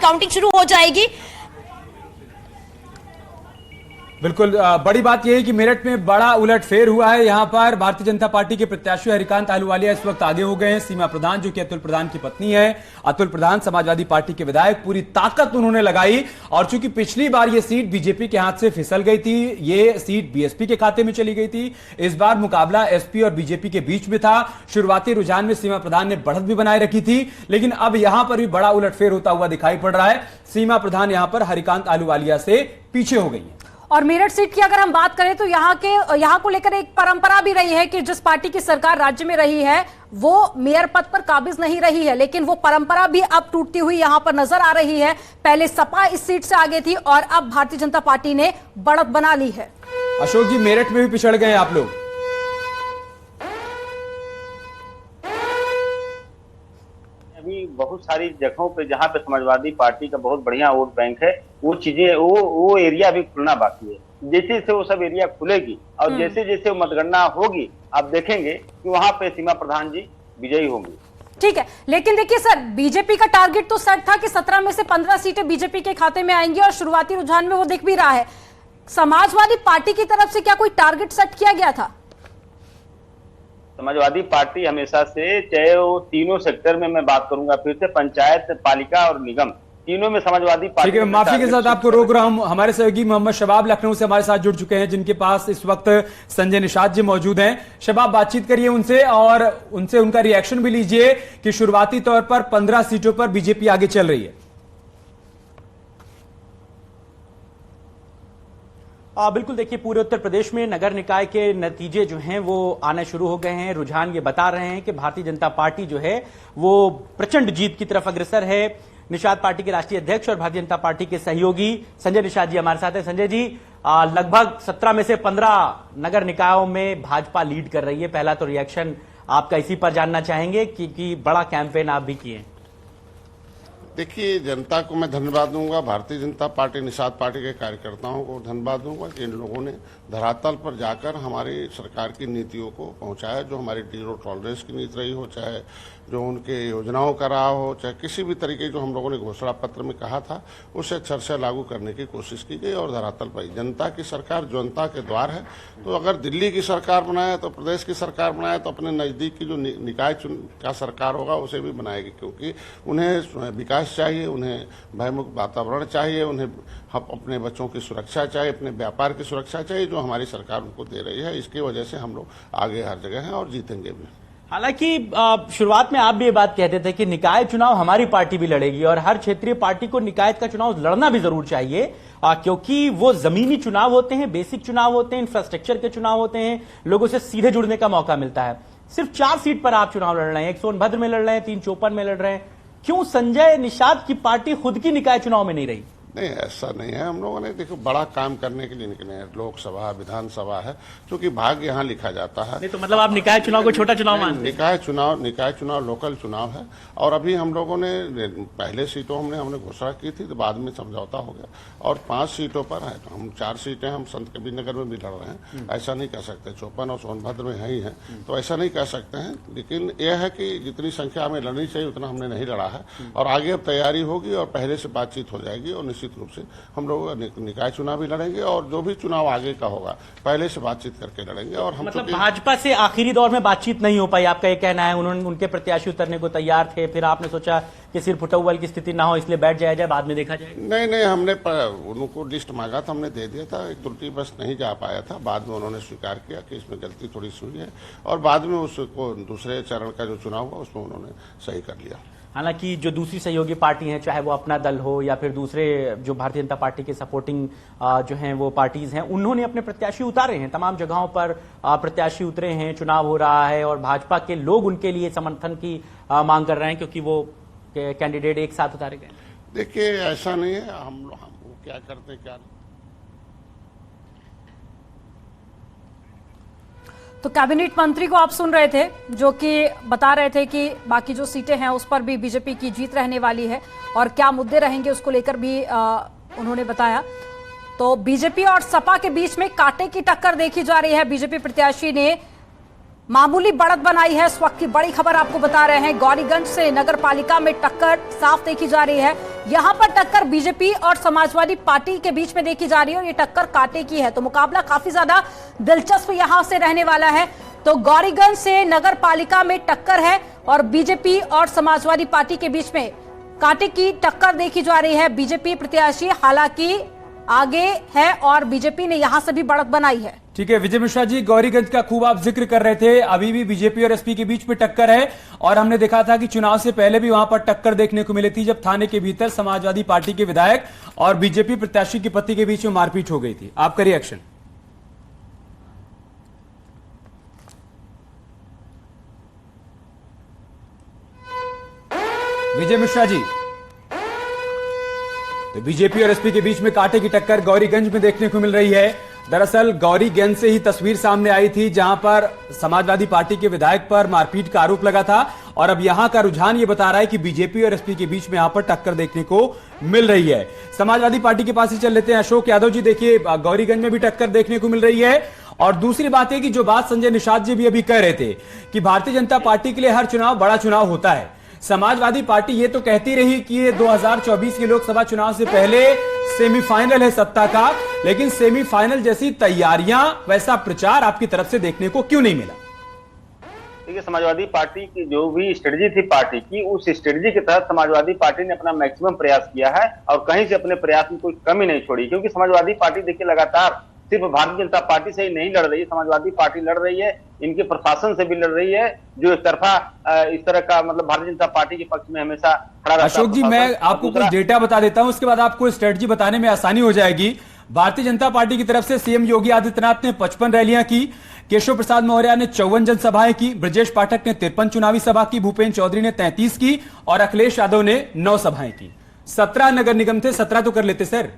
Counting शुरू हो जाएगी। बिल्कुल, बड़ी बात यह है कि मेरठ में बड़ा उलटफेर हुआ है। यहां पर भारतीय जनता पार्टी के प्रत्याशी हरिकांत आहलूवालिया इस वक्त आगे हो गए हैं। सीमा प्रधान जो कि अतुल प्रधान की पत्नी है, अतुल प्रधान समाजवादी पार्टी के विधायक, पूरी ताकत उन्होंने लगाई। और चूंकि पिछली बार यह सीट बीजेपी के हाथ से फिसल गई थी, ये सीट बीएसपी के खाते में चली गई थी। इस बार मुकाबला एसपी और बीजेपी के बीच में था। शुरुआती रुझान में सीमा प्रधान ने बढ़त भी बनाए रखी थी, लेकिन अब यहां पर भी बड़ा उलटफेर होता हुआ दिखाई पड़ रहा है। सीमा प्रधान यहां पर हरिकांत आहलूवालिया से पीछे हो गई है। और मेरठ सीट की अगर हम बात करें तो यहाँ को लेकर एक परंपरा भी रही है कि जिस पार्टी की सरकार राज्य में रही है वो मेयर पद पर काबिज नहीं रही है, लेकिन वो परंपरा भी अब टूटती हुई यहां पर नजर आ रही है। पहले सपा इस सीट से आगे थी और अब भारतीय जनता पार्टी ने बढ़त बना ली है। अशोक जी, मेरठ में भी पिछड़ गए आप लोग। अभी बहुत सारी जगहों पे जहां पे समाजवादी पार्टी का बहुत बढ़िया वोट बैंक है, वो चीजें वो एरिया भी खुलना बाकी है। जैसे जैसे वो सब एरिया खुलेगी और जैसे जैसे मतगणना होगी, आप देखेंगे कि वहां पे सीमा प्रधान जी विजयी होंगी। ठीक है, लेकिन देखिए सर, बीजेपी का टारगेट तो सेट था कि 17 में से 15 सीटें बीजेपी के खाते में आएंगी और शुरुआती रुझान में वो दिख भी रहा है। समाजवादी पार्टी की तरफ से क्या कोई टारगेट सेट किया गया था? समाजवादी पार्टी हमेशा से, चाहे वो तीनों सेक्टर में, मैं बात करूंगा फिर से, पंचायत, पालिका और निगम, तीनों में समाजवादी पार्टी। ठीक है, माफी के साथ आपको रोक रहा हूं। हमारे सहयोगी मोहम्मद शबाब लखनऊ से हमारे साथ जुड़ चुके हैं, जिनके पास इस वक्त संजय निषाद जी मौजूद हैं। शबाब, बातचीत करिए उनसे और उनसे उनका रिएक्शन भी लीजिए कि शुरुआती तौर पर 15 सीटों पर बीजेपी आगे चल रही है। बिल्कुल, देखिए पूरे उत्तर प्रदेश में नगर निकाय के नतीजे जो हैं वो आने शुरू हो गए हैं। रुझान ये बता रहे हैं कि भारतीय जनता पार्टी जो है वो प्रचंड जीत की तरफ अग्रसर है। निषाद पार्टी के राष्ट्रीय अध्यक्ष और भारतीय जनता पार्टी के सहयोगी संजय निषाद जी हमारे साथ हैं। संजय जी, लगभग 17 में से 15 नगर निकायों में भाजपा लीड कर रही है। पहला तो रिएक्शन आपका इसी पर जानना चाहेंगे कि बड़ा कैंपेन आप भी किए। देखिए, जनता को मैं धन्यवाद दूंगा, भारतीय जनता पार्टी निषाद पार्टी के कार्यकर्ताओं को धन्यवाद दूंगा कि इन लोगों ने धरातल पर जाकर हमारी सरकार की नीतियों को पहुंचाया, जो हमारी जीरो टॉलरेंस की नीति रही हो, चाहे जो उनके योजनाओं का रहा हो, चाहे किसी भी तरीके जो हम लोगों ने घोषणा पत्र में कहा था उसे अक्षर से लागू करने की कोशिश की गई। और धरातल पर जनता की सरकार जनता के द्वार है, तो अगर दिल्ली की सरकार बनाए तो प्रदेश की सरकार बनाए तो अपने नजदीक की जो निकाय का सरकार होगा उसे भी बनाएगी, क्योंकि उन्हें विकास चाहिए, उन्हें भयमुक्त वातावरण चाहिए, उन्हें अपने बच्चों की सुरक्षा चाहिए, अपने व्यापार की सुरक्षा चाहिए, जो हमारी सरकार उनको दे रही है। इसकी वजह से हम लोग आगे हर जगह हैं और जीतेंगे भी। हालांकि शुरुआत में आप भी ये बात कहते थे कि निकाय चुनाव हमारी पार्टी भी लड़ेगी और हर क्षेत्रीय पार्टी को निकाय का चुनाव लड़ना भी जरूर चाहिए, क्योंकि वो जमीनी चुनाव होते हैं, बेसिक चुनाव होते हैं, इंफ्रास्ट्रक्चर के चुनाव होते हैं, लोगों से सीधे जुड़ने का मौका मिलता है। सिर्फ 4 सीट पर आप चुनाव लड़ रहे हैं, एक सोनभद्र में लड़ रहे हैं, 3 चौपन में लड़ रहे हैं। क्यों संजय निषाद की पार्टी खुद की निकाय चुनाव में नहीं रही? नहीं, ऐसा नहीं है। हम लोगों ने देखो बड़ा काम करने के लिए निकले हैं। लोकसभा, विधानसभा है, क्योंकि भाग्य यहाँ लिखा जाता है। नहीं तो मतलब आप निकाय चुनाव को छोटा चुनाव मानते हैं? निकाय चुनाव लोकल चुनाव है। और अभी हम लोगों ने पहले सीटों हमने घोषणा की थी, तो बाद में समझौता हो गया और 5 सीटों पर है। तो हम 4 सीटें हम संत कबीर नगर में भी लड़ रहे हैं, ऐसा नहीं कह सकते। चौपन और सोनभद्र में है ही है, तो ऐसा नहीं कह सकते हैं। लेकिन यह है कि जितनी संख्या हमें लड़नी चाहिए उतना हमने नहीं लड़ा है और आगे अब तैयारी होगी और पहले से बातचीत हो जाएगी और निश्चित रूप से हम लोग निकाय चुनाव भी लड़ेंगे और जो भी चुनाव आगे का होगा पहले से बातचीत करके लड़ेंगे। और हम मतलब भाजपा से आखिरी दौर में बातचीत नहीं हो पाई, आपका ये कहना है? उनके प्रत्याशी उतरने को तैयार थे, फिर आपने सोचा कि सिर्फ फुटबॉल की स्थिति ना हो इसलिए बैठ जाया जाए, बाद में देखा जाए। नहीं, हमने उनको लिस्ट मांगा था, हमने दे दिया था। एक त्रुटि बस नहीं जा पाया था, बाद में उन्होंने स्वीकार किया कि इसमें गलती थोड़ी सी हुई है और बाद में उसको दूसरे चरण का जो चुनाव हुआ उसमें उन्होंने सही कर लिया। हालांकि जो दूसरी सहयोगी पार्टी हैं, चाहे वो अपना दल हो या फिर दूसरे जो भारतीय जनता पार्टी के सपोर्टिंग जो हैं वो पार्टीज हैं, उन्होंने अपने प्रत्याशी उतारे हैं। तमाम जगहों पर प्रत्याशी उतरे हैं, चुनाव हो रहा है और भाजपा के लोग उनके लिए समर्थन की मांग कर रहे हैं, क्योंकि वो कैंडिडेट एक साथ उतारे गए। देखिए, ऐसा नहीं है। हम क्या करते क्या नहीं। तो कैबिनेट मंत्री को आप सुन रहे थे, जो कि बता रहे थे कि बाकी जो सीटें हैं उस पर भी बीजेपी की जीत रहने वाली है और क्या मुद्दे रहेंगे उसको लेकर भी उन्होंने बताया। तो बीजेपी और सपा के बीच में कांटे की टक्कर देखी जा रही है। बीजेपी प्रत्याशी ने मामूली बढ़त बनाई है। इस वक्त की बड़ी खबर आपको बता रहे हैं, गौरीगंज से नगर पालिका में टक्कर साफ देखी जा रही है। यहां पर टक्कर बीजेपी और समाजवादी पार्टी के बीच में देखी जा रही है और ये टक्कर कांटे की है, तो मुकाबला काफी ज्यादा दिलचस्प यहां से रहने वाला है। तो गौरीगंज से नगर पालिका में टक्कर है और बीजेपी और समाजवादी पार्टी के बीच में कांटे की टक्कर देखी जा रही है। बीजेपी प्रत्याशी हालांकि आगे है और बीजेपी ने यहां से भी बढ़त बनाई है। ठीक है विजय मिश्रा जी, गौरीगंज का खूब आप जिक्र कर रहे थे, अभी भी बीजेपी और एसपी के बीच में टक्कर है और हमने देखा था कि चुनाव से पहले भी वहां पर टक्कर देखने को मिली थी, जब थाने के भीतर समाजवादी पार्टी के विधायक और बीजेपी प्रत्याशी की पति के बीच में मारपीट हो गई थी। आपका रिएक्शन? विजय मिश्रा जी, तो बीजेपी और एसपी के बीच में कांटे की टक्कर गौरीगंज में देखने को मिल रही है। दरअसल गौरीगंज से ही तस्वीर सामने आई थी जहां पर समाजवादी पार्टी के विधायक पर मारपीट का आरोप लगा था और अब यहां का रुझान ये बता रहा है कि बीजेपी और एसपी के बीच में यहां पर टक्कर देखने को मिल रही है। समाजवादी पार्टी के पास ही चल लेते हैं। अशोक यादव जी, देखिए गौरीगंज में भी टक्कर देखने को मिल रही है और दूसरी बात है कि जो बात संजय निषाद जी भी अभी कह रहे थे कि भारतीय जनता पार्टी के लिए हर चुनाव बड़ा चुनाव होता है। समाजवादी पार्टी ये तो कहती रही कि ये 2024 के लोकसभा चुनाव से पहले सेमीफाइनल है सत्ता का, लेकिन सेमीफाइनल जैसी तैयारियां, वैसा प्रचार आपकी तरफ से देखने को क्यों नहीं मिला? देखिए, समाजवादी पार्टी की जो भी स्ट्रेटजी थी पार्टी की, उस स्ट्रेटजी के तहत समाजवादी पार्टी ने अपना मैक्सिमम प्रयास किया है और कहीं से अपने प्रयास में कोई कमी नहीं छोड़ी। क्योंकि समाजवादी पार्टी देखिए लगातार सिर्फ भारतीय जनता पार्टी से ही नहीं लड़ रही है, समाजवादी पार्टी लड़ रही है, इनके प्रशासन से भी लड़ रही है, जो एक तरफा इस तरह का मतलब भारतीय जनता पार्टी के पक्ष में हमेशा खड़ा रहता है। अशोक जी, मैं आपको कुछ डेटा बता देता हूं, उसके बाद आपको स्ट्रेटजी बताने में आसानी हो जाएगी। भारतीय जनता पार्टी की तरफ से सीएम योगी आदित्यनाथ ने 55 रैलियां की, केशव प्रसाद मौर्य ने 54 जनसभाएं की, ब्रजेश पाठक ने 53 चुनावी सभा की, भूपेन्द्र चौधरी ने 33 की और अखिलेश यादव ने 9 सभाएं की। 17 नगर निगम थे, 17 तो कर लेते सर।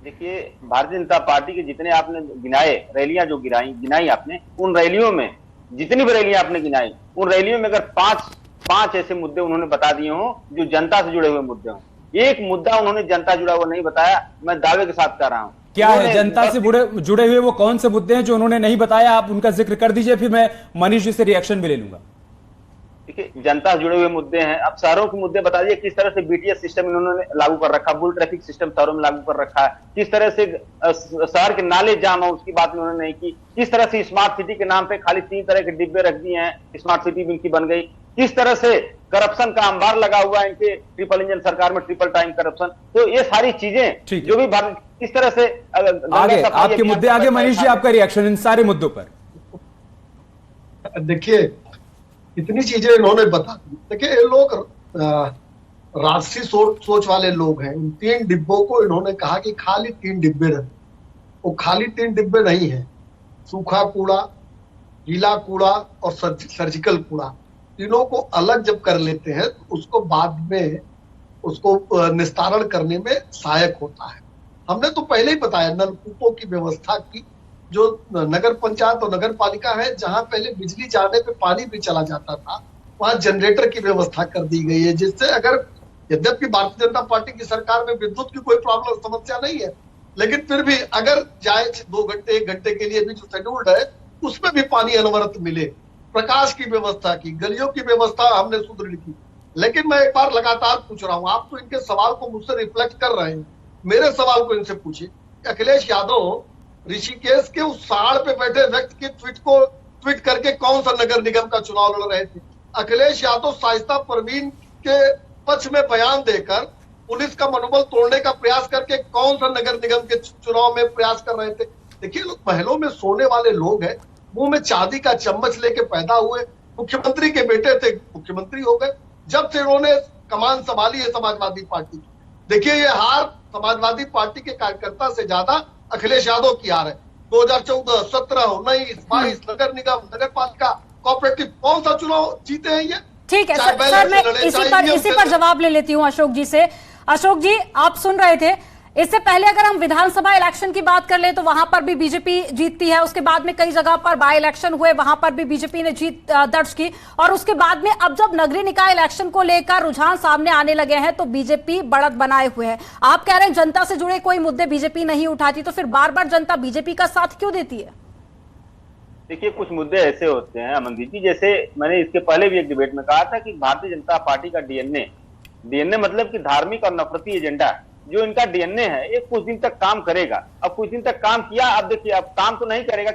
देखिए, भारतीय जनता पार्टी के जितने आपने गिनाए रैलियां जो गिनाई आपने, उन रैलियों में जितनी भी रैलियां आपने गिनाई, उन रैलियों में अगर पांच ऐसे मुद्दे उन्होंने बता दिए हों जो जनता से जुड़े हुए मुद्दे हों, एक मुद्दा उन्होंने जनता जुड़ा हुआ नहीं बताया, मैं दावे के साथ कह रहा हूं। क्या है जनता से जुड़े हुए वो कौन से मुद्दे हैं जो उन्होंने नहीं बताया? आप उनका जिक्र कर दीजिए, फिर मैं मनीष जी से रिएक्शन भी ले लूंगा। देखिए, जनता से जुड़े हुए मुद्दे हैं। अब शहरों के मुद्दे बता दिए, किस तरह से बीटीएस सिस्टम इन्होंने लागू कर रखा, बुल ट्रैफिक सिस्टम शहरों में लागू कर रखा है, किस तरह से शहर के नाले जाम हो उसकी बात उन्होंने नहीं की, किस तरह से स्मार्ट सिटी के नाम पे खाली 3 तरह के डिब्बे रख दिए हैं, स्मार्ट सिटी भी इनकी बन गई, किस तरह से करप्शन का अंबार लगा हुआ है इनके ट्रिपल इंजन सरकार में, ट्रिपल टाइम करप्शन। तो ये सारी चीजें जो भी किस तरह से आगे आपके मुद्दे आगे मनीष जी, आपका रिएक्शन इन सारे मुद्दों पर। देखिए, इतनी चीजें इन्होंने बता दी। देखिए, ये लोग राजसी सोच वाले लोग हैं। इन 3 डिब्बों को इन्होंने कहा कि खाली 3 डिब्बे रहे, वो खाली 3 डिब्बे नहीं है। सूखा कूड़ा, गीला कूड़ा और सर्जिकल कूड़ा, तीनों को अलग जब कर लेते हैं तो उसको बाद में उसको निस्तारण करने में सहायक होता है। हमने तो पहले ही बताया, नलकूपों की व्यवस्था की, जो नगर पंचायत और नगर पालिका है, जहां पहले बिजली जाने पे पानी भी चला जाता था, वहां जनरेटर की व्यवस्था कर दी गई है, जिससे अगर यद्यपि भारतीय जनता पार्टी की सरकार में विद्युत की कोई प्रॉब्लम समस्या नहीं है, लेकिन फिर भी अगर जाए 2 घंटे 1 घंटे के लिए भी जो शेड्यूल्ड है उसमें भी पानी अनवरत मिले, प्रकाश की व्यवस्था की, गलियों की व्यवस्था हमने सुदृढ़ की। लेकिन मैं एक बार लगातार पूछ रहा हूं, आप तो इनके सवाल को मुझसे रिफ्लेक्ट कर रहे हैं, मेरे सवाल को इनसे पूछिए। अखिलेश यादव ऋषिकेश के उस साड़ पे बैठे व्यक्ति के ट्वीट करके कौन सा नगर निगम का चुनाव लड़ रहे थे? अखिलेश यादव शाइस्ता परवीन के पक्ष में बयान देकर पुलिस का मनोबल तोड़ने का प्रयास करके कौन सा नगर निगम के चुनाव में प्रयास कर रहे थे? देखिए, लोग महलों में सोने वाले लोग हैं, मुंह में चांदी का चम्मच लेके पैदा हुए, मुख्यमंत्री के बेटे थे, मुख्यमंत्री हो गए। जब से उन्होंने कमान संभाली है समाजवादी पार्टी की, देखिए ये हार समाजवादी पार्टी के कार्यकर्ता से ज्यादा अखिलेश यादव की हार है। 2014, 17, 19, 22 नगर निगम, नगर पालिका, कोऑपरेटिव, कौन सा चुनाव जीते हैं ये? ठीक है सर, मैं इसी पर जवाब ले लेती हूं अशोक जी से। अशोक जी, आप सुन रहे थे, इससे पहले अगर हम विधानसभा इलेक्शन की बात कर ले तो वहां पर भी बीजेपी जीतती है, उसके बाद में कई जगह पर बाय इलेक्शन हुए, वहां पर भी बीजेपी ने जीत दर्ज की, और उसके बाद में अब जब नगरीय निकाय इलेक्शन को लेकर रुझान सामने आने लगे हैं तो बीजेपी बढ़त बनाए हुए है। आप कह रहे हैं जनता से जुड़े कोई मुद्दे बीजेपी नहीं उठाती, तो फिर बार बार जनता बीजेपी का साथ क्यों देती है? देखिए, कुछ मुद्दे ऐसे होते हैं अमनदीप जी, जैसे मैंने इसके पहले भी एक डिबेट में कहा था कि भारतीय जनता पार्टी का डीएनए मतलब कि धार्मिक और नफरती एजेंडा, जो इनका डीएनए है, ये कुछ दिन तक काम करेगा। अब कुछ दिन तक काम किया, अब देखिए अब काम तो नहीं करेगा।